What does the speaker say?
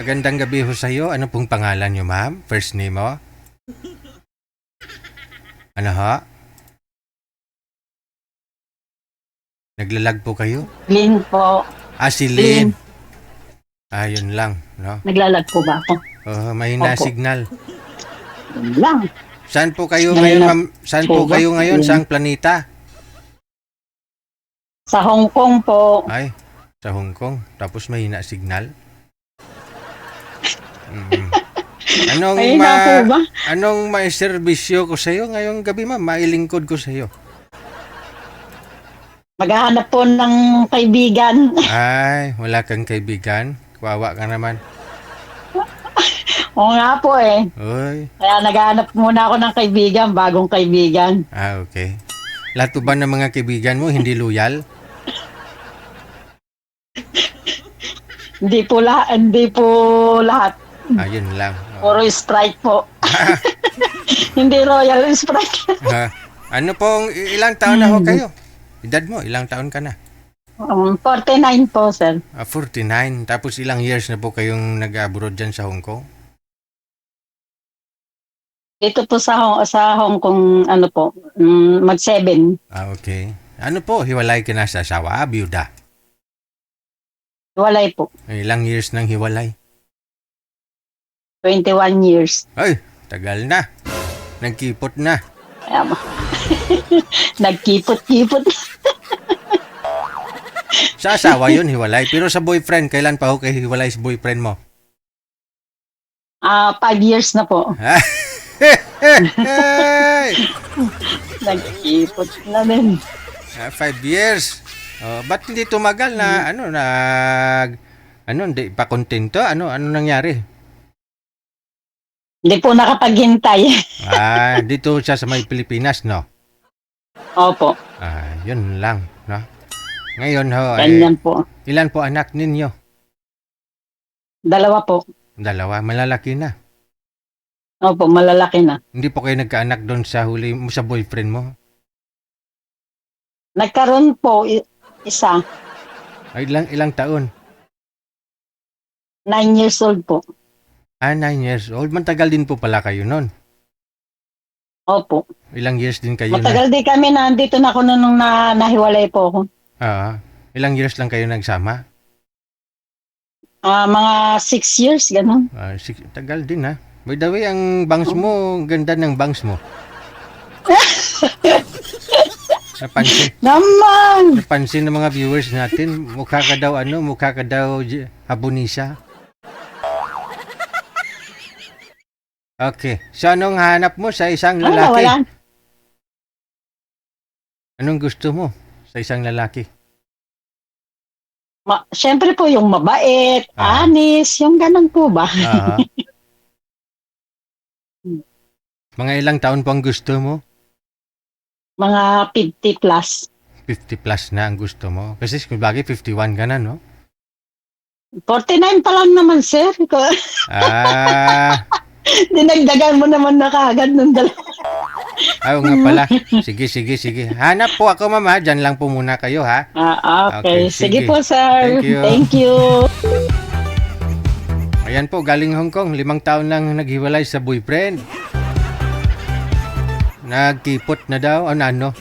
Magandang gabi ho sa'yo. Ano pong pangalan niyo, ma'am? First name mo? Ano ho? Naglalag po kayo? Lin po. Si Lynn. Yun lang, no? Naglalag po ba ako? Mahina Opo. signal. Yun lang. Saan po kayo Mahina ngayon, ma'am? Saan po po ba? kayo ngayon? Yun. Saang planeta? Sa Hong Kong po. Ay, sa Hong Kong. Tapos mahina signal. Mm. Mahina po ba? Anong maiserbisyo ko sa'yo ngayong gabi, ma'am? Mailingkod ko sa'yo. Maghahanap po ng kaibigan. Ay, wala kang kaibigan. Kawawa ka naman. Oo nga po eh. Uy. Kaya naghahanap muna ako ng kaibigan, bagong kaibigan. Okay. Lahat po ba ng mga kaibigan mo hindi loyal? Hindi po lahat. Yun lang. Puro Sprite po. Hindi Royal Sprite. Ano pong, ilang taon na ho kayo? Edad mo, ilang taon ka na? 49 po, sir. 49. Tapos ilang years na po kayong nag-abroad dyan sa Hong Kong? Dito po sa Hong Kong, ano po, mag-7. Okay. Ano po, hiwalay ka na sa asawa? Biyuda? Walay po. Ilang years nang hiwalay? 21 years. Ay, tagal na. Nagkipot na. Kaya nagkipot-kipot. Sa asawa yun, hiwalay. Pero sa boyfriend, kailan pa ho kayo hiwalay sa boyfriend mo? 5 years na po. Hey! Nagkipot na din. 5 years. Ba't hindi tumagal na hindi pa kontento? Ano nangyari? Hindi po nakapaghintay. Dito siya sa may Pilipinas, no? Opo. Yun lang, no? Ngayon ho, Ganyan po. ilan po anak ninyo? 2 po. 2, malalaki na. Opo, malalaki na. Hindi po kayo nagkaanak doon sa huli mo sa boyfriend mo? Nagkaroon po isa. Ilang taon? 9 years old po. 9 years old. Matagal din po pala kayo noon. Opo. Ilang years din kayo Matagal din kami nandito na ako nung nahiwalay po ako. Ilang years lang kayo nagsama? Mga 6 years, gano'n. Tagal din ha. By the way, ang bangs mo, ganda ng bangs mo. Napansin ng mga viewers natin, mukha ka daw Habonisa. Okay. So, anong hanap mo sa isang lalaki? Wala. Anong gusto mo sa isang lalaki? Siyempre po yung mabait, honest, yung gano'n po ba? Mga ilang taon po ang gusto mo? Mga 50 plus. 50 plus na ang gusto mo? Kasi kung bagay 51 ka na, no? 49 pa lang naman, sir. Dinagdagan mo naman na kaagad ng dalawa. Oo nga pala. Sige. Hanap po ako, ma'am, ha? Diyan lang po muna kayo, ha? Okay. Sige po, sir. Thank you. Thank you. Ayan po, galing Hong Kong. 5 taon lang naghiwalay sa boyfriend. Nagkipot na daw. Ano?